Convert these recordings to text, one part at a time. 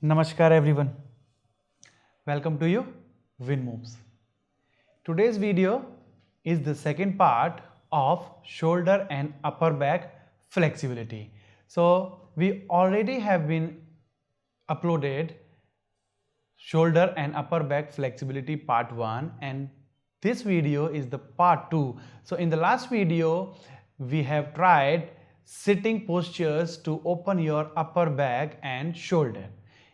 Namaskar everyone. Welcome to you Vinmoves. Today's video is the second part of shoulder and upper back flexibility. So we already have been uploaded shoulder and upper back flexibility part 1 and this video is the part 2. So in the last video we have tried sitting postures to open your upper back and shoulder.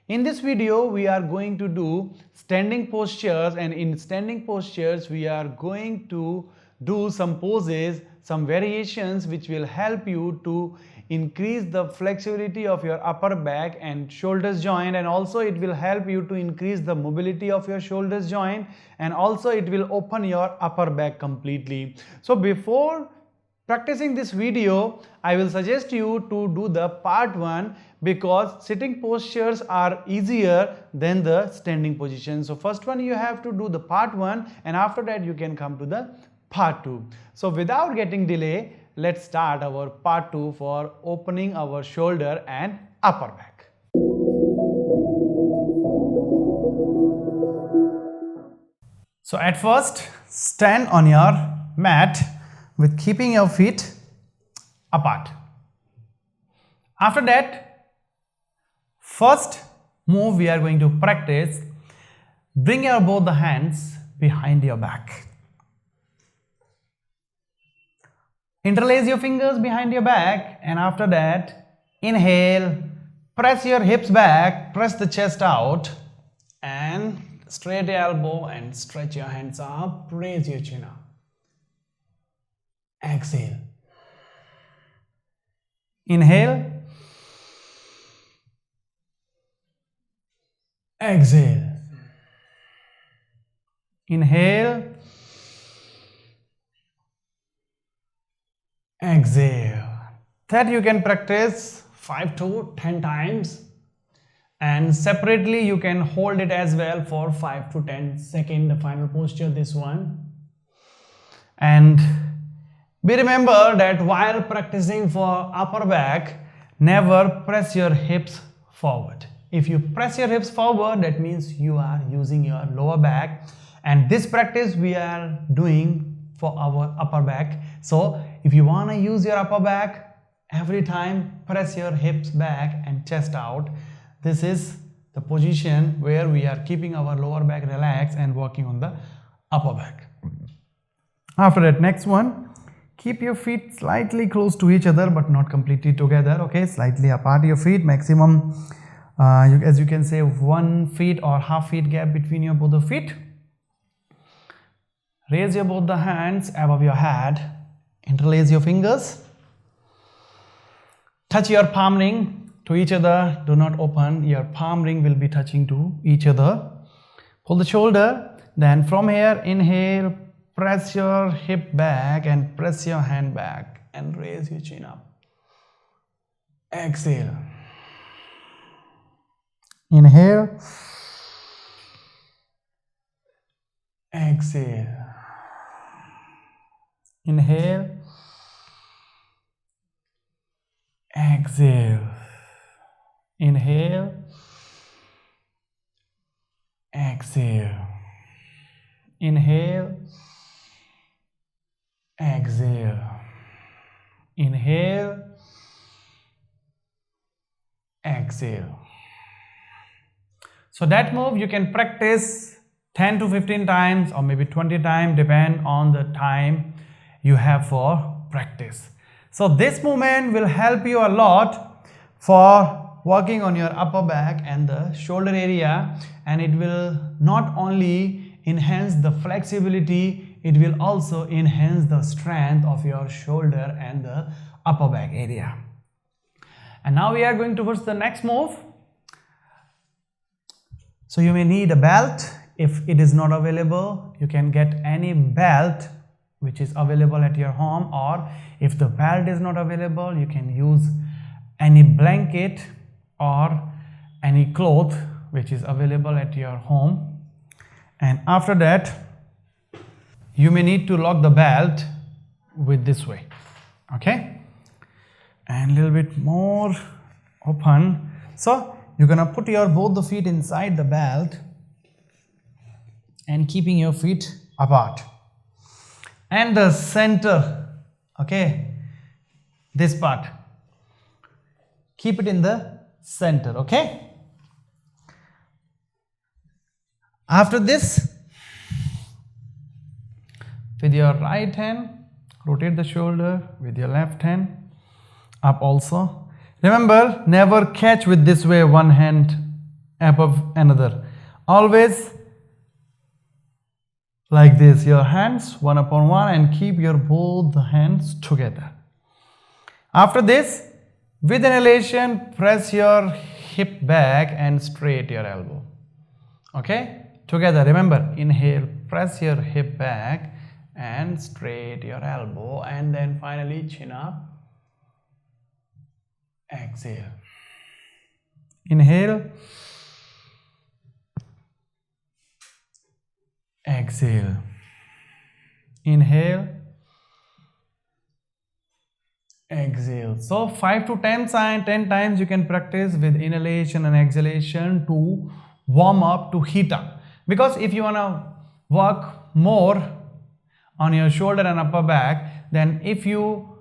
In this video we are going to do standing postures, and in standing postures we are going to do some poses, some variations which will help you to increase the flexibility of your upper back and shoulders joint, and also it will help you to increase the mobility of your shoulders joint, and also it will open your upper back completely. So before practicing this video, I will suggest you to do the part 1 because sitting postures are easier than the standing position. So first one you have to do the part 1 and after that you can come to the part 2. So without getting delay, let's start our part 2 for opening our shoulder and upper back. So at first, stand on your mat with keeping your feet apart. After that, first move we are going to practice, bring your both the hands behind your back. Interlace your fingers behind your back, and after that, inhale, press your hips back, press the chest out, and straight your elbow and stretch your hands up, raise your chin up. Exhale. Inhale. Exhale. Inhale. Exhale. That you can practice 5 to 10 times, and separately you can hold it as well for 5 to 10 seconds, the final posture, this one. And be remember that while practicing for upper back, never press your hips forward. If you press your hips forward, that means you are using your lower back, and this practice we are doing for our upper back. So if you want to use your upper back, every time press your hips back and chest out. This is the position where we are keeping our lower back relaxed and working on the upper back. After that, next one, keep your feet slightly close to each other but not completely together, okay? Slightly apart your feet, maximum as you can say 1 feet or half feet gap between your both the feet. Raise your both the hands above your head, interlace your fingers, touch your palm ring to each other, do not open, your palm ring will be touching to each other. Pull the shoulder, then from here inhale, press your hip back and press your hand back and raise your chin up. Exhale. Inhale. Exhale. Inhale. Exhale. Inhale. Exhale. Inhale. Exhale. Inhale. Exhale. So that move you can practice 10 to 15 times or maybe 20 times, depend on the time you have for practice. So this movement will help you a lot for working on your upper back and the shoulder area, and it will not only enhance the flexibility, it will also enhance the strength of your shoulder and the upper back area. And now we are going towards the next move. So you may need a belt. If it is not available, you can get any belt which is available at your home, or if the belt is not available, you can use any blanket or any cloth which is available at your home. And after that, you may need to lock the belt with this way, okay, and a little bit more open. So you're gonna put your both the feet inside the belt and keeping your feet apart. And the center, okay, this part, keep it in the center, okay. After this, with your right hand, rotate the shoulder, with your left hand, up also. Remember, never catch with this way one hand above another. Always like this, your hands one upon one, and keep your both hands together. After this, with inhalation, press your hip back and straight your elbow. Okay? Together, remember, inhale, press your hip back and straight your elbow, and then finally chin up. Exhale. Inhale. Exhale. Inhale. Exhale. So 5 to 10 times you can practice with inhalation and exhalation to warm up, to heat up. Because if you want to work more on your shoulder and upper back, then if you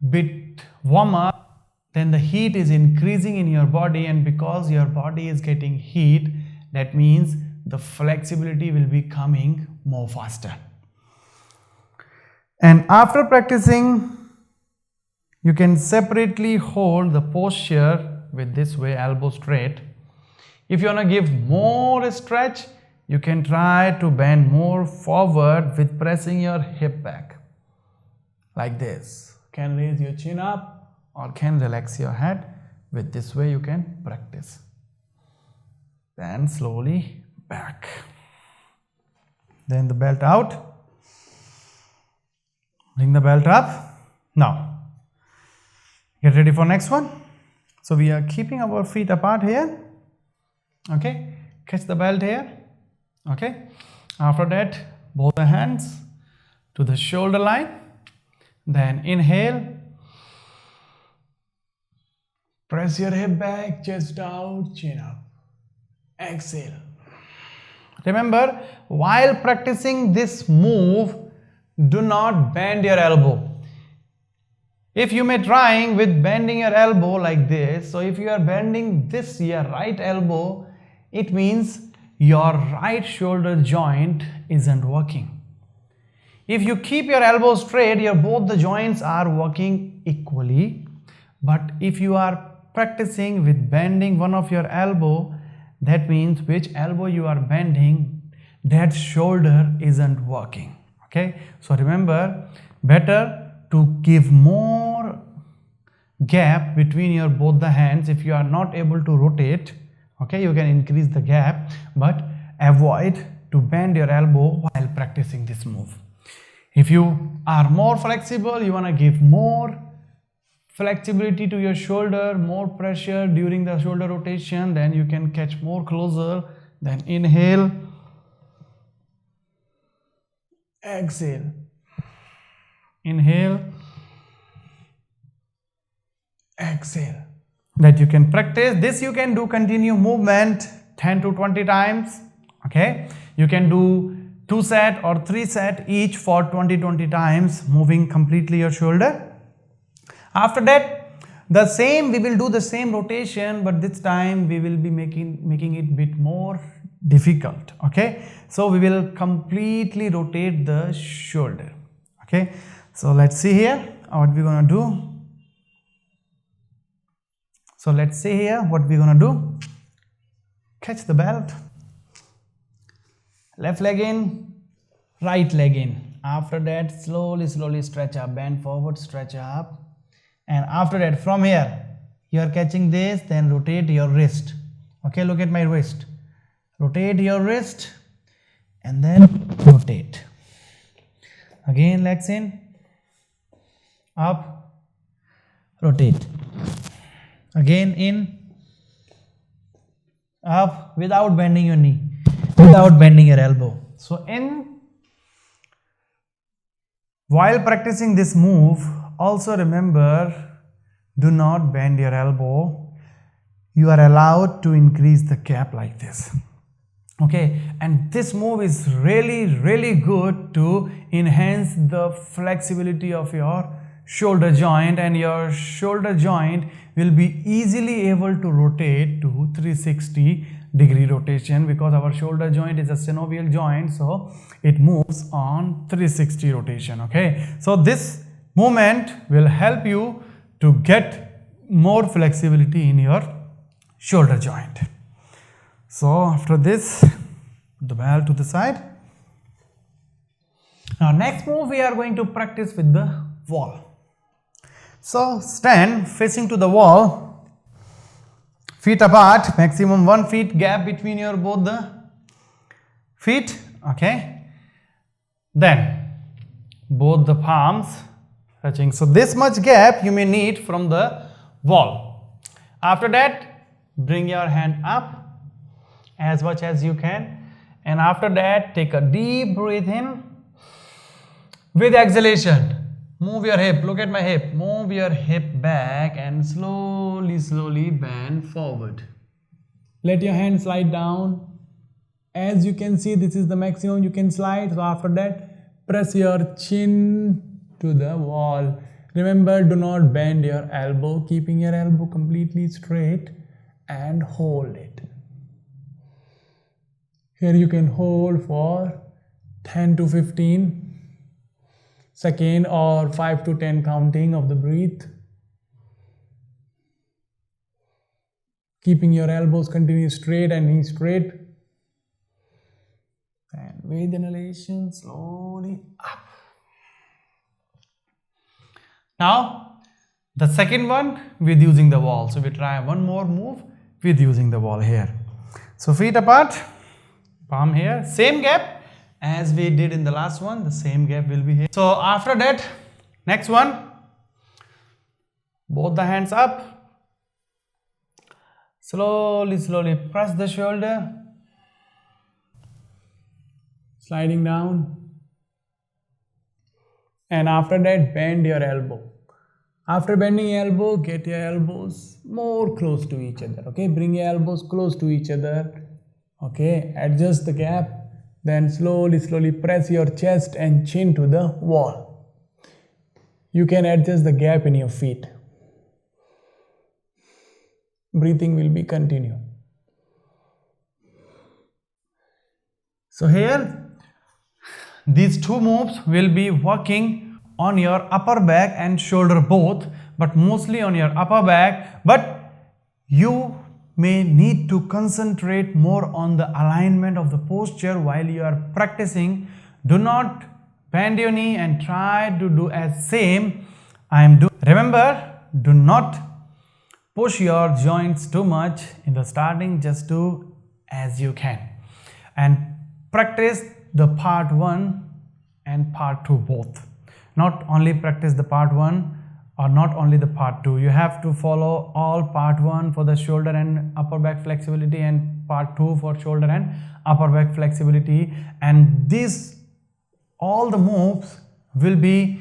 bit warm up, then the heat is increasing in your body, and because your body is getting heat, that means the flexibility will be coming more faster. And after practicing, you can separately hold the posture with this way, elbow straight. If you want to give more stretch, you can try to bend more forward with pressing your hip back like this. Can raise your chin up or can relax your head. With this way you can practice. Then slowly back. Then the belt out. Bring the belt up. Now get ready for next one. So we are keeping our feet apart here. Okay, catch the belt here. Okay, after that, both the hands to the shoulder line. Then inhale, press your hip back, chest out, chin up. Exhale. Remember, while practicing this move, do not bend your elbow. If you may trying with bending your elbow like this, so if you are bending this your right elbow, it means your right shoulder joint isn't working. If you keep your elbow straight, both the joints are working equally. But if you are practicing with bending one of your elbow, that means which elbow you are bending, that shoulder isn't working. Okay, so remember, better to give more gap between your both the hands. If you are not able to rotate, okay, you can increase the gap, but avoid to bend your elbow while practicing this move. If you are more flexible, you want to give more flexibility to your shoulder, more pressure during the shoulder rotation, then you can catch more closer. Then inhale, exhale, inhale, exhale. That you can practice. This you can do continue movement 10 to 20 times. Okay, you can do 2 set or 3 set each for 20 times, moving completely your shoulder. After that, the same, we will do the same rotation, but this time we will be making it bit more difficult. Okay, so we will completely rotate the shoulder. Okay, so let's see here what we're gonna do. So let's see here what we're gonna do. Catch the belt. Left leg in, right leg in. After that, slowly stretch up, bend forward, stretch up. And after that, from here, you are catching this, then rotate your wrist. Okay, look at my wrist. Rotate your wrist and then rotate. Again, legs in, up, rotate. Again in, up, without bending your knee, without bending your elbow. So while practicing this move, also remember, do not bend your elbow. you are allowed to increase the gap like this. Okay, and this move is really good to enhance the flexibility of your shoulder joint, and your shoulder joint will be easily able to rotate to 360-degree rotation, because our shoulder joint is a synovial joint, so it moves on 360 rotation. Okay, so this movement will help you to get more flexibility in your shoulder joint. So after this, put the ball to the side. Now next move we are going to practice with the wall. So stand facing to the wall, feet apart, maximum 1 feet gap between your both the feet. Okay, then both the palms touching. So this much gap you may need from the wall. After that, bring your hand up as much as you can, and after that take a deep breath in. With exhalation, move your hip, look at my hip, move your hip back and slowly bend forward. Let your hand slide down. As you can see, this is the maximum you can slide. So after that, press your chin to the wall. Remember, do not bend your elbow, keeping your elbow completely straight, and hold it. Here you can hold for 10 to 15 seconds or 5 to 10 counting of the breath. Keeping your elbows continue straight and knees straight. And with inhalation, slowly up. Now, the second one with using the wall. So we try one more move with using the wall here. So feet apart, palm here, same gap as we did in the last one, the same gap will be here. So after that, next one, both the hands up, slowly press the shoulder, sliding down, and after that bend your elbow. After bending elbow, get your elbows more close to each other. Okay, bring your elbows close to each other. Okay, adjust the gap, then slowly press your chest and chin to the wall. You can adjust the gap in your feet. Breathing will be continued. So here, these two moves will be working on your upper back and shoulder both, but mostly on your upper back. But you may need to concentrate more on the alignment of the posture while you are practicing. Do not bend your knee and try to do as same I am doing. Remember, do not push your joints too much in the starting, just do as you can. And practice the part 1 and part 2 both. Not only practice the part 1 or not only the part 2. You have to follow all part 1 for the shoulder and upper back flexibility and part 2 for shoulder and upper back flexibility. And these, all the moves will be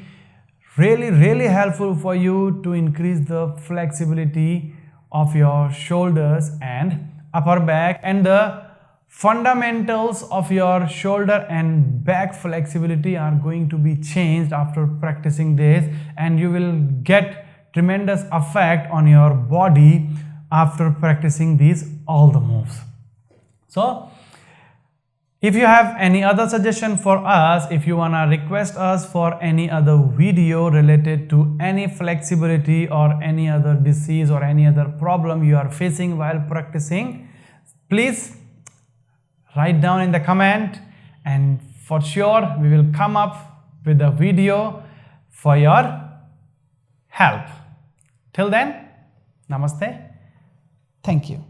really helpful for you to increase the flexibility of your shoulders and upper back, and the fundamentals of your shoulder and back flexibility are going to be changed after practicing this, and you will get tremendous effect on your body after practicing these all the moves. So if you have any other suggestion for us, if you wanna request us for any other video related to any flexibility or any other disease or any other problem you are facing while practicing, please write down in the comment, and for sure we will come up with a video for your help. Till then, namaste. Thank you.